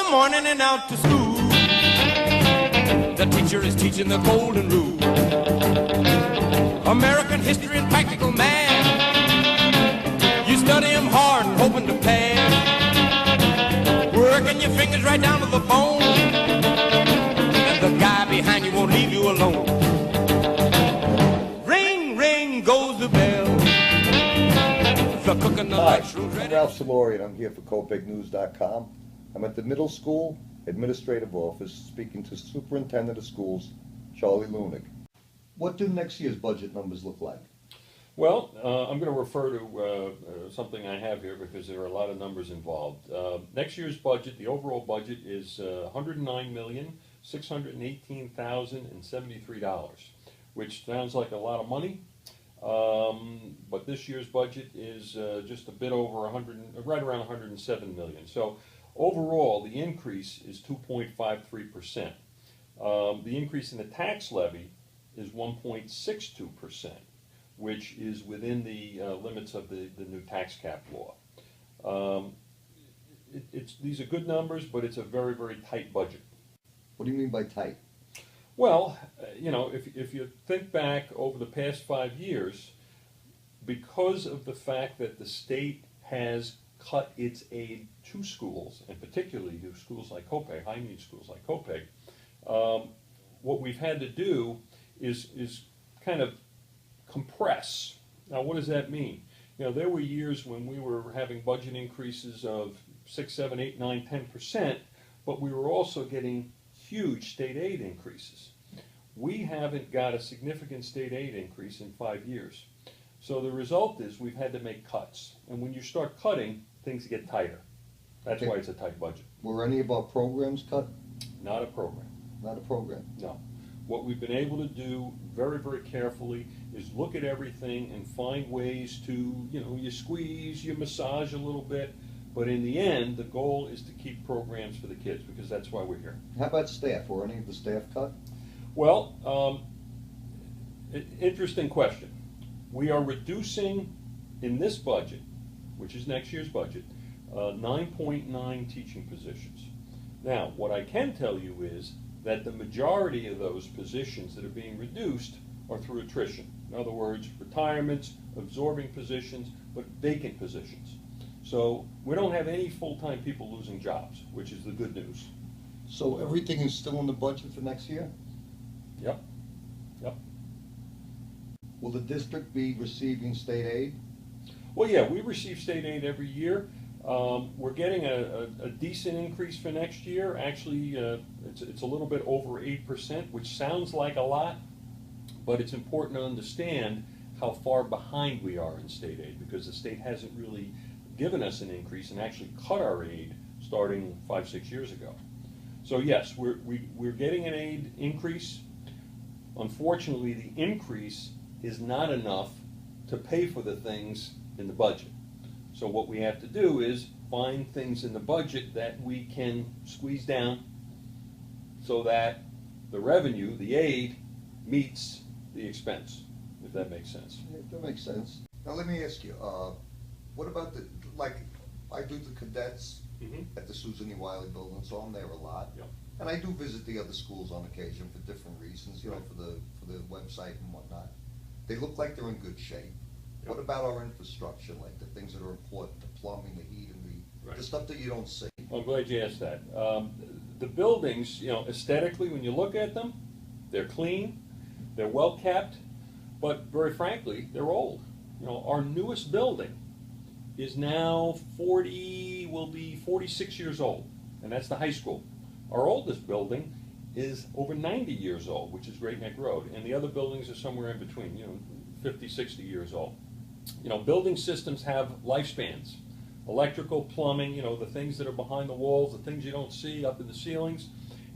the morning and out to school. The teacher is teaching the golden rule. American history and practical math. You study them hard and hoping to pass. Working your fingers right down to the bone. And the guy behind you won't leave you alone. Ring, ring goes the bell. The cook and the Hi, lunchroom's I'm ready. Ralph Salori, and I'm here for CopegNews.com. I'm at the middle school administrative office speaking to Superintendent of Schools, Charlie Lunick. What do next year's budget numbers look like? Well, I'm going to refer to something I have here because there are a lot of numbers involved. Next year's budget, the overall budget is $109,618,073, which sounds like a lot of money. But this year's budget is just a bit over right around 107 million. So overall, the increase is 2.53%. The increase in the tax levy is 1.62%, which is within the limits of the new tax cap law. These are good numbers, but it's a very, very tight budget. What do you mean by tight? Well, you know, if you think back over the past 5 years, because of the fact that the state has cut its aid to schools, and particularly to schools like Copeg, high-need schools like Copeg, what we've had to do is kind of compress. Now, what does that mean? You know, there were years when we were having budget increases of 6, 7, 8, 9, 10%, but we were also getting huge state aid increases. We haven't got a significant state aid increase in 5 years. So the result is we've had to make cuts. And when you start cutting, things get tighter. That's why it's a tight budget. Were any of our programs cut? Not a program. Not a program. No. What we've been able to do very, very carefully is look at everything and find ways to, you know, you squeeze, you massage a little bit, but in the end, the goal is to keep programs for the kids because that's why we're here. How about staff? Were any of the staff cut? Well, interesting question. We are reducing in this budget, which is next year's budget, 9.9 teaching positions. Now, what I can tell you is that the majority of those positions that are being reduced are through attrition. In other words, retirements, absorbing positions, but vacant positions. So we don't have any full-time people losing jobs, which is the good news. So everything is still in the budget for next year? Yep. Yep. Will the district be receiving state aid? Well, yeah, we receive state aid every year. We're getting a decent increase for next year. Actually, it's a little bit over 8%, which sounds like a lot, but it's important to understand how far behind we are in state aid because the state hasn't really given us an increase and actually cut our aid starting 5, 6 years ago. So yes, we're getting an aid increase. Unfortunately, the increase is not enough to pay for the things in the budget. So what we have to do is find things in the budget that we can squeeze down so that the revenue, the aid, meets the expense, if that makes sense. Yeah, that makes sense. Now let me ask you, what about I do the cadets at the Susan E. Wiley building, so I'm there a lot. Yep. And I do visit the other schools on occasion for different reasons, you know, for the website and whatnot. They look like they're in good shape. Yep. What about our infrastructure, like the things that are important, the plumbing, the heat, and the stuff that you don't see? I'm glad you asked that. The buildings, you know, aesthetically, when you look at them, they're clean, they're well kept, but very frankly, they're old. You know, our newest building is now will be 46 years old, and that's the high school. Our oldest building is over 90 years old, which is Great Neck Road, and the other buildings are somewhere in between, you know, 50, 60 years old. You know, building systems have lifespans. Electrical, plumbing, you know, the things that are behind the walls, the things you don't see up in the ceilings,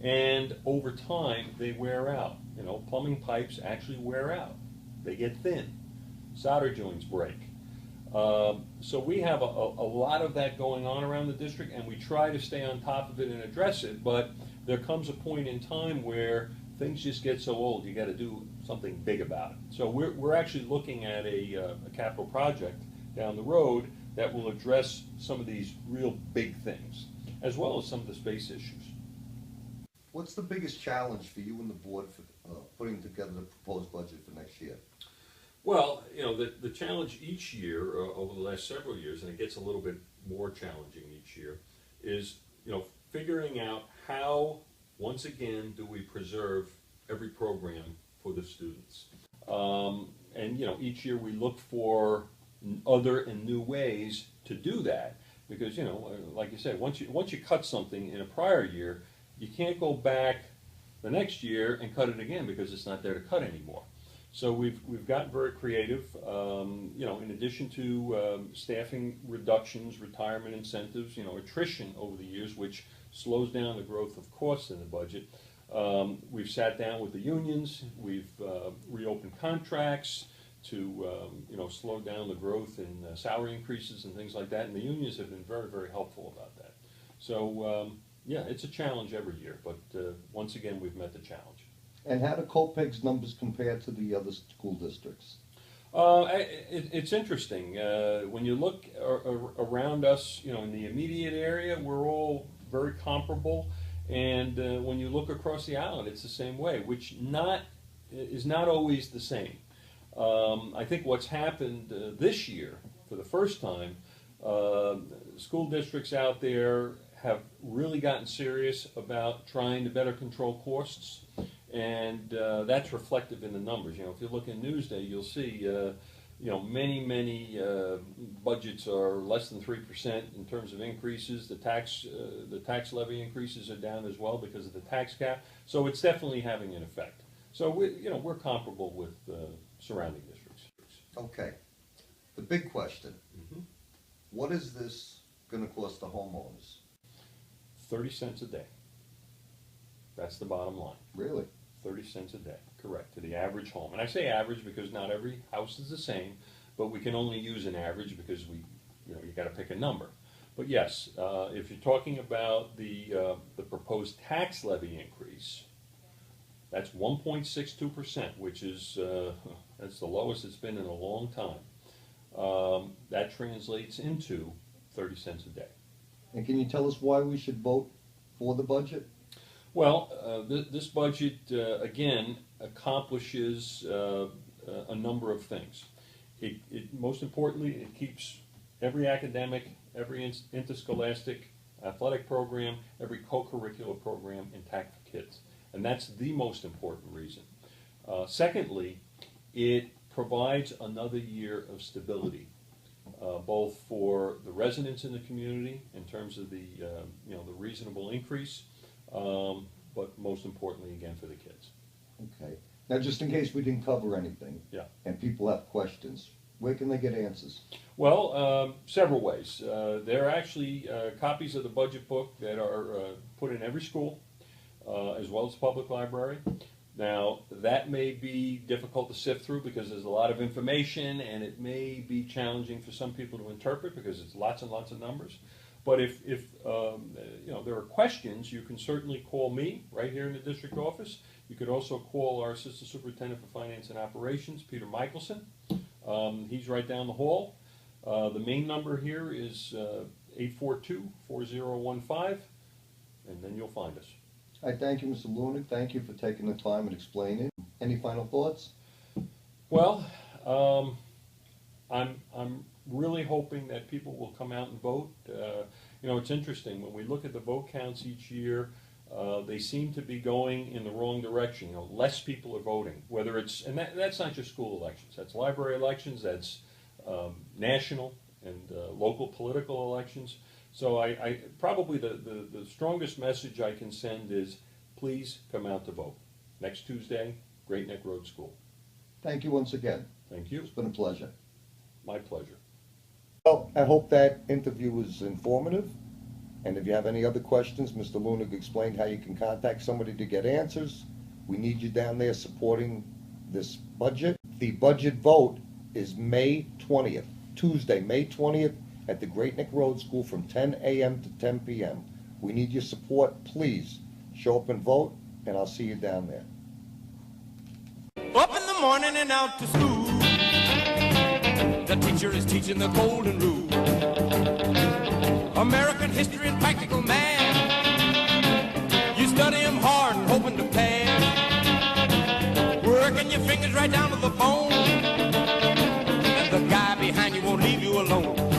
and over time they wear out. You know, plumbing pipes actually wear out. They get thin. Solder joints break. So we have a lot of that going on around the district, and we try to stay on top of it and address it, but there comes a point in time where things just get so old, you got to do something big about it. So we're actually looking at a capital project down the road that will address some of these real big things. as well as some of the space issues. What's the biggest challenge for you and the board for putting together the proposed budget for next year? Well, the challenge each year, over the last several years, and it gets a little bit more challenging each year, is, figuring out how, once again, do we preserve every program for the students. And, each year we look for other and new ways to do that. Because, like you said, once you cut something in a prior year, you can't go back the next year and cut it again because it's not there to cut anymore. So we've gotten very creative. In addition to staffing reductions, retirement incentives, attrition over the years, which slows down the growth of costs in the budget. We've sat down with the unions. We've reopened contracts to slow down the growth in salary increases and things like that. And the unions have been very, very helpful about that. So yeah, it's a challenge every year, but once again, we've met the challenge. And how do COPEG's numbers compare to the other school districts? It's interesting. When you look around us, in the immediate area, we're all very comparable. And when you look across the island, it's the same way, which is not always the same. I think what's happened this year, for the first time, school districts out there have really gotten serious about trying to better control costs, and that's reflective in the numbers. If you look in Newsday, you'll see many budgets are less than 3% in terms of increases. The tax levy increases are down as well because of the tax cap. So it's definitely having an effect. So we're comparable with surrounding districts. Okay. The big question, what is this going to cost the homeowners? 30 cents a day. That's the bottom line. Really? 30 cents a day, correct, to the average home. And I say average because not every house is the same, but we can only use an average because you got to pick a number. But yes, if you're talking about the proposed tax levy increase, that's 1.62%, which is that's the lowest it's been in a long time. That translates into 30 cents a day. And can you tell us why we should vote for the budget? Well, this budget, again, accomplishes a number of things. Most importantly, it keeps every academic, every interscholastic athletic program, every co-curricular program intact for kids. And that's the most important reason. Secondly, it provides another year of stability, both for the residents in the community in terms of the reasonable increase, but most importantly, again, for the kids. Okay. Now, just in case we didn't cover anything, Yeah. and people have questions, where can they get answers? Well, several ways. There are actually copies of the budget book that are put in every school, as well as the public library. Now, that may be difficult to sift through because there's a lot of information, and it may be challenging for some people to interpret because it's lots and lots of numbers. But if there are questions, you can certainly call me right here in the district office. You could also call our Assistant Superintendent for Finance and Operations, Peter Michelson. He's right down the hall. The main number here is 842-4015, and then you'll find us. I thank you, Mr. Lunick. Thank you for taking the time and explaining. Any final thoughts? Well, I'm really hoping that people will come out and vote. It's interesting, when we look at the vote counts each year, they seem to be going in the wrong direction. Less people are voting, whether it's, and that's not just school elections, that's library elections, that's national and local political elections. So I probably the strongest message I can send is, please come out to vote. Next Tuesday, Great Neck Road School. Thank you once again. Thank you. It's been a pleasure. My pleasure. Well, I hope that interview was informative. And if you have any other questions, Mr. Lunick explained how you can contact somebody to get answers. We need you down there supporting this budget. The budget vote is May 20th, Tuesday, May 20th, at the Great Neck Road School from 10 a.m. to 10 p.m. We need your support. Please show up and vote, and I'll see you down there. Up in the morning and out to school. The teacher is teaching the golden rule. American history and practical math. your fingers right down to the bone. And the guy behind you won't leave you alone.